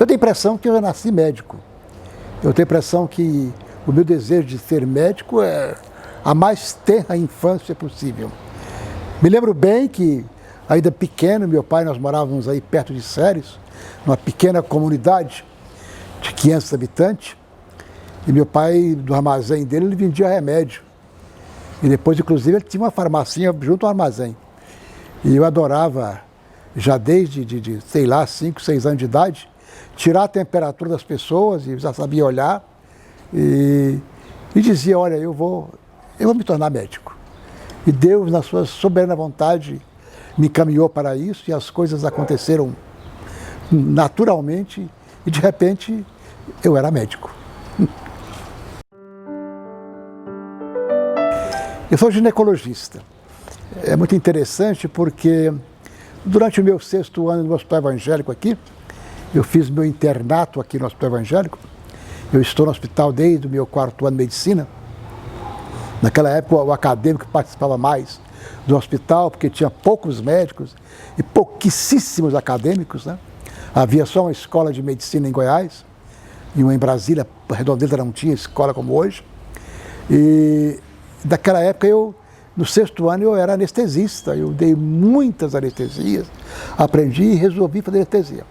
Eu tenho a impressão que eu já nasci médico. Eu tenho a impressão que o meu desejo de ser médico é a mais tenra infância possível. Me lembro bem que, ainda pequeno, meu pai, nós morávamos aí perto de Séries, numa pequena comunidade de 500 habitantes, e meu pai, do armazém dele, ele vendia remédio. E depois, inclusive, ele tinha uma farmacinha junto ao armazém. E eu adorava, já desde sei lá, 5, 6 anos de idade, tirar a temperatura das pessoas, e já sabia olhar, e dizia, olha, eu vou me tornar médico. E Deus, na sua soberana vontade, me encaminhou para isso, e as coisas aconteceram naturalmente, e de repente eu era médico. Eu sou ginecologista. É muito interessante porque durante o meu 6º ano no Hospital Evangélico aqui, eu fiz meu internato aqui no Hospital Evangélico. Eu estou no hospital desde o meu 4º ano de medicina. Naquela época o acadêmico participava mais do hospital, porque tinha poucos médicos e pouquíssimos acadêmicos, né? Havia só uma escola de medicina em Goiás, e uma em Brasília, Redondeza não tinha escola como hoje. E naquela época no 6º ano eu era anestesista, eu dei muitas anestesias, aprendi e resolvi fazer anestesia.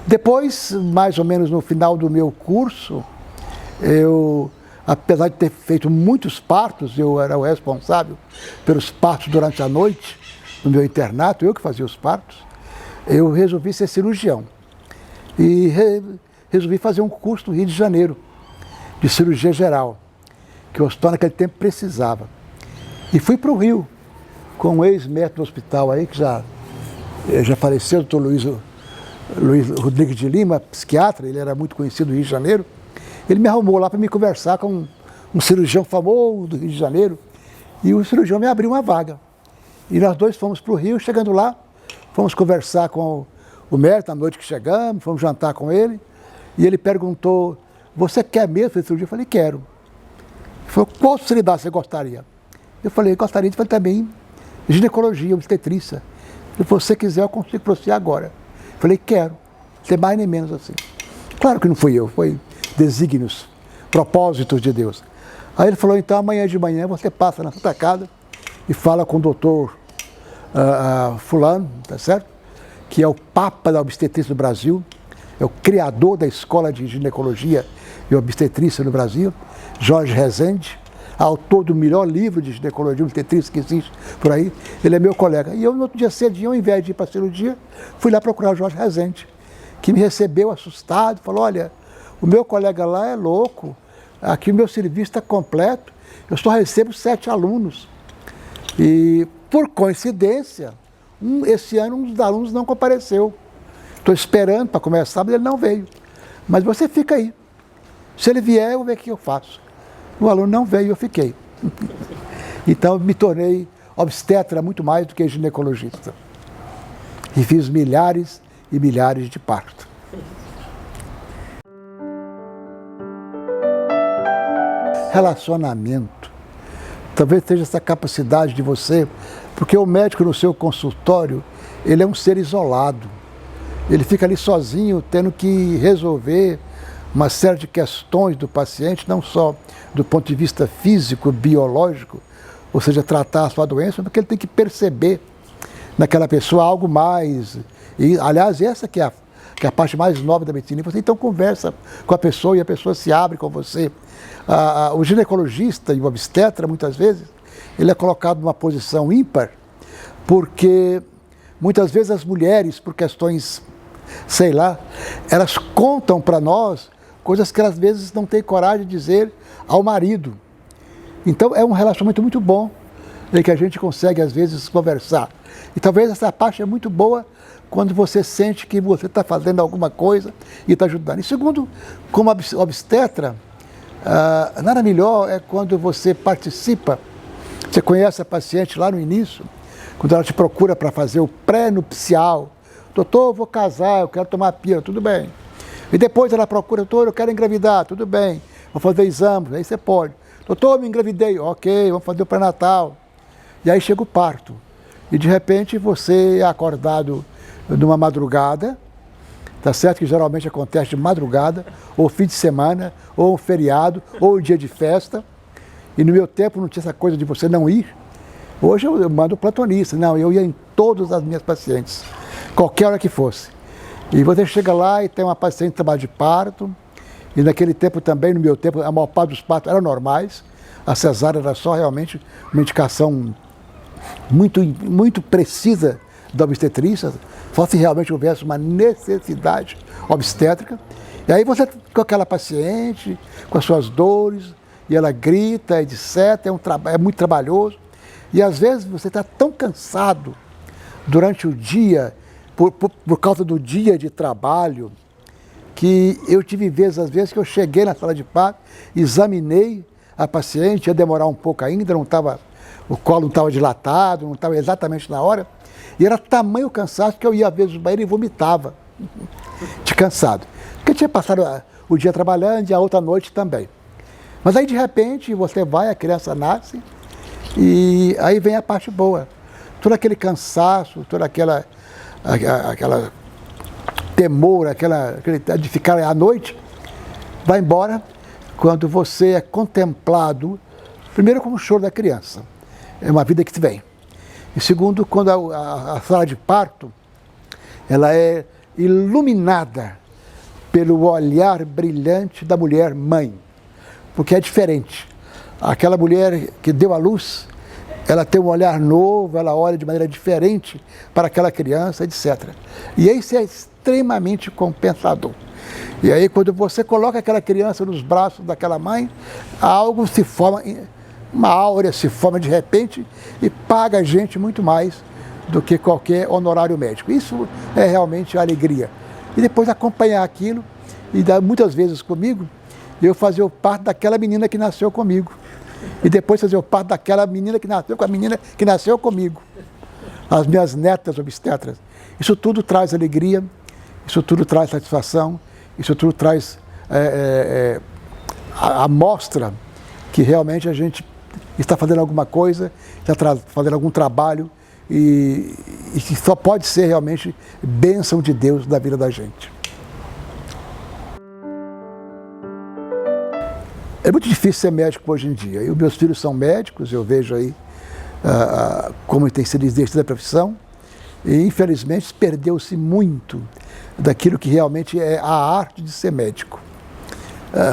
Depois, mais ou menos no final do meu curso, apesar de ter feito muitos partos, eu era o responsável pelos partos durante a noite, no meu internato, eu que fazia os partos, eu resolvi ser cirurgião. E resolvi fazer um curso no Rio de Janeiro, de cirurgia geral, que o hospital naquele tempo precisava. E fui para o Rio, com um ex-médico do hospital aí, que já faleceu, o doutor Luiz Rodrigues de Lima, psiquiatra, ele era muito conhecido no Rio de Janeiro. Ele me arrumou lá para me conversar com um cirurgião famoso do Rio de Janeiro, e o cirurgião me abriu uma vaga. E nós dois fomos para o Rio, chegando lá, fomos conversar com o médico na noite que chegamos, fomos jantar com ele, e ele perguntou, você quer mesmo fazer cirurgia? Eu falei, quero. Ele falou, qual especialidade você gostaria? Eu falei, gostaria de fazer também ginecologia, obstetrícia. Ele falou, se você quiser, eu consigo para você agora. Eu falei, quero, ser mais nem menos assim. Claro que não fui eu, foi desígnios, propósitos de Deus. Aí ele falou, então amanhã de manhã você passa na Santa Casa e fala com o doutor fulano, tá certo? Que é o papa da obstetrícia do Brasil, é o criador da escola de ginecologia e obstetrícia no Brasil, Jorge Rezende, autor do melhor livro de ginecologia e obstetrícia que existe por aí. Ele é meu colega. E eu, no outro dia cedinho, ao invés de ir para a cirurgia, fui lá procurar o Jorge Rezende, que me recebeu assustado, falou, olha, o meu colega lá é louco, aqui o meu serviço está completo, eu só recebo 7 alunos. E, por coincidência, esse ano um dos alunos não compareceu. Estou esperando para começar, mas ele não veio. Mas você fica aí. Se ele vier, eu vou ver o que eu faço. O aluno não veio, eu fiquei. Então, me tornei obstetra muito mais do que ginecologista. E fiz milhares e milhares de partos. Relacionamento. Talvez seja essa capacidade de você, porque o médico no seu consultório, ele é um ser isolado. Ele fica ali sozinho, tendo que resolver uma série de questões do paciente, não só do ponto de vista físico, biológico, ou seja, tratar a sua doença, porque ele tem que perceber naquela pessoa algo mais. E, aliás, essa que é a parte mais nobre da medicina. Você então conversa com a pessoa e a pessoa se abre com você. O ginecologista e o obstetra, muitas vezes, ele é colocado numa posição ímpar, porque muitas vezes as mulheres, por questões, sei lá, elas contam para nós coisas que elas às vezes não têm coragem de dizer ao marido. Então é um relacionamento muito bom, em que a gente consegue às vezes conversar. E talvez essa parte é muito boa quando você sente que você está fazendo alguma coisa e está ajudando. E segundo, como obstetra, nada melhor é quando você participa, você conhece a paciente lá no início, quando ela te procura para fazer o pré-nupcial. Doutor, eu vou casar, eu quero tomar pílula, tudo bem. E depois ela procura, doutor, eu quero engravidar, tudo bem. Vou fazer exames, aí você pode. Doutor, me engravidei, ok, vamos fazer o pré-natal. E aí chega o parto. E de repente você é acordado numa madrugada, tá certo? Que geralmente acontece de madrugada, ou fim de semana, ou um feriado, ou um dia de festa. E no meu tempo não tinha essa coisa de você não ir. Hoje eu mando plantonista. Não, eu ia em todas as minhas pacientes, qualquer hora que fosse. E você chega lá e tem uma paciente em trabalho de parto, e naquele tempo também, no meu tempo, a maior parte dos partos eram normais. A cesárea era só realmente uma indicação muito precisa da obstetrícia, só se realmente houvesse uma necessidade obstétrica. E aí você, com aquela paciente, com as suas dores, e ela grita, etc., é muito trabalhoso. E às vezes você está tão cansado durante o dia, por causa do dia de trabalho, que eu tive vezes, às vezes, que eu cheguei na sala de parto, examinei a paciente, ia demorar um pouco ainda, o colo não estava dilatado, não estava exatamente na hora, e era tamanho cansaço que eu ia às vezes no banheiro e vomitava, de cansado. Porque eu tinha passado o dia trabalhando e a outra noite também. Mas aí de repente você vai, a criança nasce, e aí vem a parte boa. Todo aquele cansaço, toda aquela temor, aquele de ficar à noite, vai embora quando você é contemplado, primeiro como o choro da criança, é uma vida que te vem. E segundo, quando a sala de parto, ela é iluminada pelo olhar brilhante da mulher mãe, porque é diferente. Aquela mulher que deu à luz, ela tem um olhar novo, ela olha de maneira diferente para aquela criança, etc. E isso é extremamente compensador. E aí, quando você coloca aquela criança nos braços daquela mãe, algo se forma, uma áurea se forma de repente e paga a gente muito mais do que qualquer honorário médico. Isso é realmente a alegria. E depois acompanhar aquilo, e muitas vezes comigo, eu fazer o parto daquela menina que nasceu comigo. E depois fazer o parto daquela menina que nasceu com a menina que nasceu comigo. As minhas netas obstetras. Isso tudo traz alegria, isso tudo traz satisfação, isso tudo traz a mostra que realmente a gente está fazendo alguma coisa, está fazendo algum trabalho e que só pode ser realmente bênção de Deus na vida da gente. É muito difícil ser médico hoje em dia. E os meus filhos são médicos, eu vejo aí como tem sido exercida a profissão. E, infelizmente, perdeu-se muito daquilo que realmente é a arte de ser médico.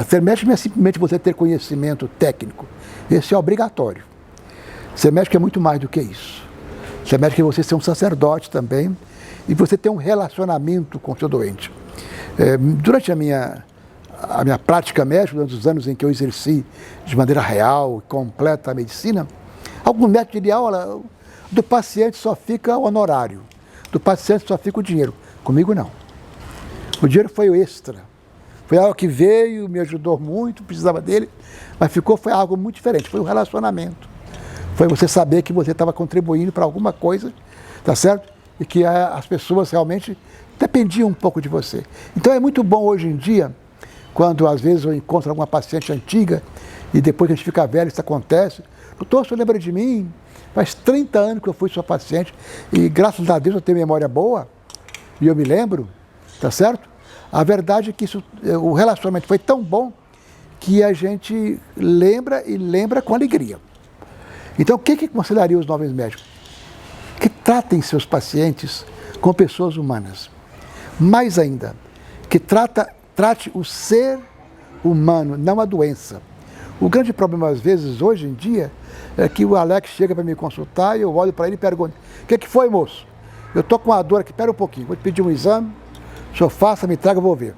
Ser médico não é simplesmente você ter conhecimento técnico. Esse é obrigatório. Ser médico é muito mais do que isso. Ser médico é você ser um sacerdote também e você ter um relacionamento com o seu doente. Durante a minha prática médica, durante os anos em que eu exerci de maneira real e completa a medicina, alguns médicos diriam, olha, do paciente só fica o honorário, do paciente só fica o dinheiro. Comigo não. O dinheiro foi o extra. Foi algo que veio, me ajudou muito, precisava dele, mas foi algo muito diferente, foi um relacionamento. Foi você saber que você estava contribuindo para alguma coisa, tá certo? E que as pessoas realmente dependiam um pouco de você. Então é muito bom hoje em dia, quando às vezes eu encontro alguma paciente antiga e depois que a gente fica velho, isso acontece. Doutor, você lembra de mim? Faz 30 anos que eu fui sua paciente e graças a Deus eu tenho memória boa e eu me lembro, tá certo? A verdade é que o relacionamento foi tão bom que a gente lembra e lembra com alegria. Então, o que aconselharia os novos médicos? Que tratem seus pacientes como pessoas humanas. Mais ainda, que trate o ser humano, não a doença. O grande problema, às vezes, hoje em dia, é que o Alex chega para me consultar e eu olho para ele e pergunto, o que foi, moço? Eu estou com uma dor aqui, espera um pouquinho, vou te pedir um exame, o senhor faça, me traga, eu vou ver.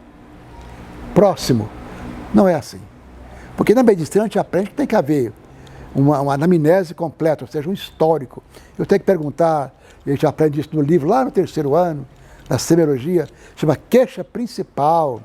Próximo. Não é assim. Porque na medicina a gente aprende que tem que haver uma anamnese completa, ou seja, um histórico. Eu tenho que perguntar, a gente aprende isso no livro, lá no 3º ano, na semiologia, chama queixa principal,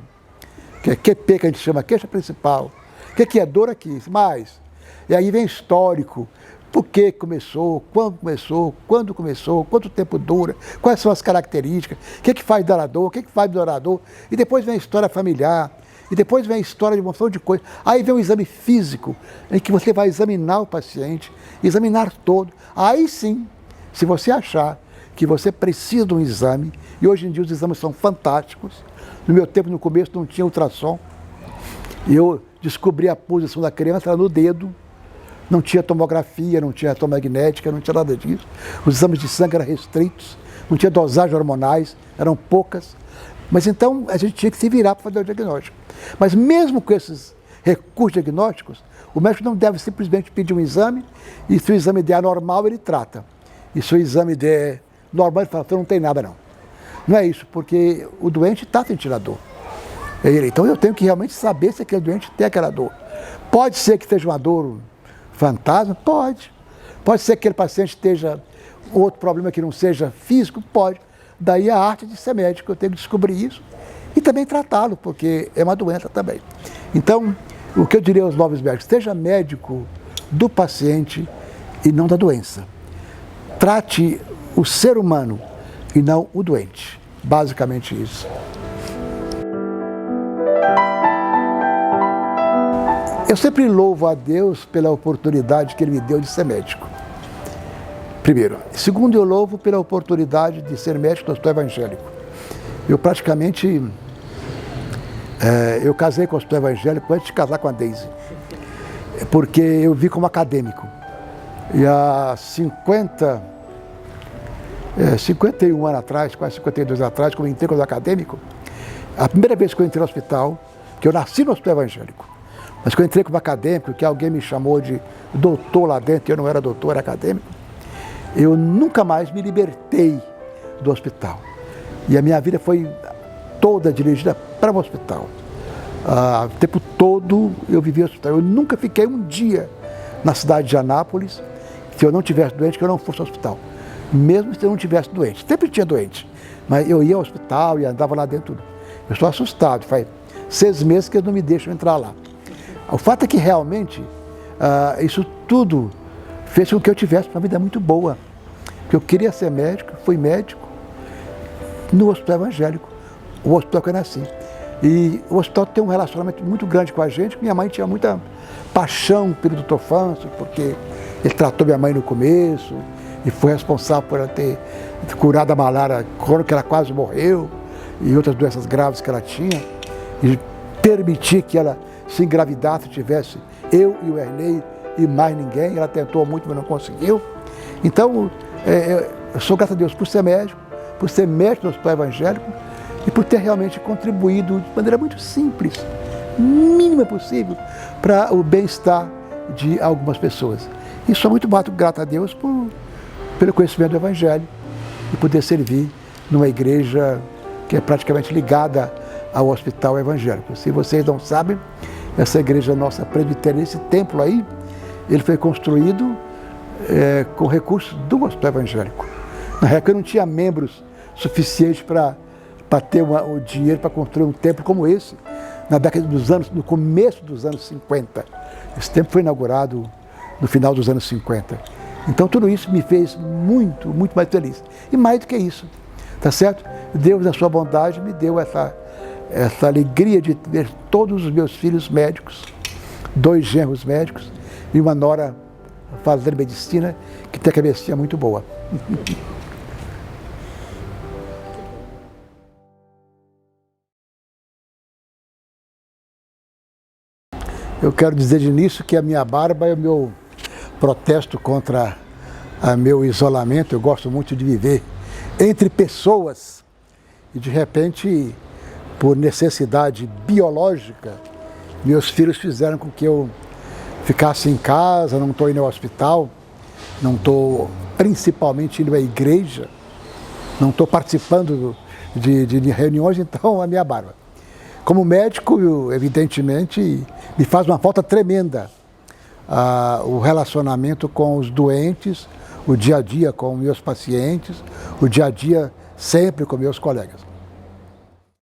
que é QP que a gente chama, queixa principal. O que é dor aqui? Mais. E aí vem histórico, por que começou, quando começou, quanto tempo dura, quais são as características, o que faz dar a dor, o que faz piorar a dor, e depois vem a história familiar, e depois vem a história de uma montão de coisas. Aí vem o exame físico, em que você vai examinar o paciente, examinar todo. Aí sim, se você achar que você precisa de um exame, e hoje em dia os exames são fantásticos. No meu tempo, no começo, não tinha ultrassom. Eu descobri a posição da criança, era no dedo. Não tinha tomografia, não tinha retomagnética, não tinha nada disso. Os exames de sangue eram restritos, não tinha dosagem hormonais, eram poucas. Mas então a gente tinha que se virar para fazer o diagnóstico. Mas mesmo com esses recursos diagnósticos, o médico não deve simplesmente pedir um exame e se o exame der normal, ele trata. E se o exame der normal, ele fala, então não tem nada não. Não é isso, porque o doente está sentindo a dor. Então eu tenho que realmente saber se aquele doente tem aquela dor. Pode ser que seja uma dor fantasma? Pode. Pode ser que aquele paciente esteja outro problema que não seja físico? Pode. Daí a arte de ser médico, eu tenho que descobrir isso e também tratá-lo, porque é uma doença também. Então, o que eu diria aos novos médicos, seja médico do paciente e não da doença. Trate o ser humano e não o doente. Basicamente isso. Eu sempre louvo a Deus pela oportunidade que Ele me deu de ser médico. Primeiro. Segundo, eu louvo pela oportunidade de ser médico do Hospital Evangélico. Eu praticamente, eu casei com o Hospital Evangélico antes de casar com a Daisy. Porque eu vi como acadêmico. E há 51 anos atrás, quase 52 anos atrás, quando eu entrei como acadêmico, a primeira vez que eu entrei no hospital, que eu nasci no Hospital Evangélico, mas que eu entrei como acadêmico, que alguém me chamou de doutor lá dentro, eu não era doutor, era acadêmico, eu nunca mais me libertei do hospital. E a minha vida foi toda dirigida para o hospital. O tempo todo eu vivia no hospital. Eu nunca fiquei um dia na cidade de Anápolis, se eu não tivesse doente, que eu não fosse ao hospital. Mesmo se eu não tivesse doente. Sempre tinha doente, mas eu ia ao hospital e andava lá dentro. Eu estou assustado, faz 6 meses que eles não me deixam entrar lá. O fato é que realmente isso tudo fez com que eu tivesse uma vida muito boa. Porque eu queria ser médico, fui médico no Hospital Evangélico, o hospital que eu nasci. E o hospital tem um relacionamento muito grande com a gente. Minha mãe tinha muita paixão pelo Dr. Fâncio, porque ele tratou minha mãe no começo e foi responsável por ela ter curado a malária crônica, ela quase morreu, e outras doenças graves que ela tinha, e permitir que ela se engravidasse, tivesse eu e o Ernei e mais ninguém. Ela tentou muito, mas não conseguiu. Então, eu sou grato a Deus por ser médico do Hospital Evangélico e por ter realmente contribuído de maneira muito simples, mínima possível, para o bem-estar de algumas pessoas. E sou muito grato a Deus pelo conhecimento do Evangelho e poder servir numa igreja que é praticamente ligada ao Hospital Evangélico. Se vocês não sabem, essa igreja nossa presbiteriana, esse templo aí, ele foi construído com recursos do Hospital Evangélico. Na época eu não tinha membros suficientes para ter o dinheiro para construir um templo como esse, no começo dos anos 50. Esse templo foi inaugurado no final dos anos 50. Então tudo isso me fez muito, muito mais feliz. E mais do que isso, tá certo? Deus, na sua bondade, me deu essa alegria de ver todos os meus filhos médicos, 2 genros médicos e uma nora fazendo medicina que tem a cabecinha muito boa. Eu quero dizer de início que a minha barba é o meu protesto contra o meu isolamento. Eu gosto muito de viver entre pessoas e, de repente, por necessidade biológica, meus filhos fizeram com que eu ficasse em casa, não estou indo ao hospital, não estou principalmente indo à igreja, não estou participando de reuniões, então a minha barba. Como médico, evidentemente, me faz uma falta tremenda o relacionamento com os doentes, o dia a dia com meus pacientes, o dia a dia sempre com meus colegas.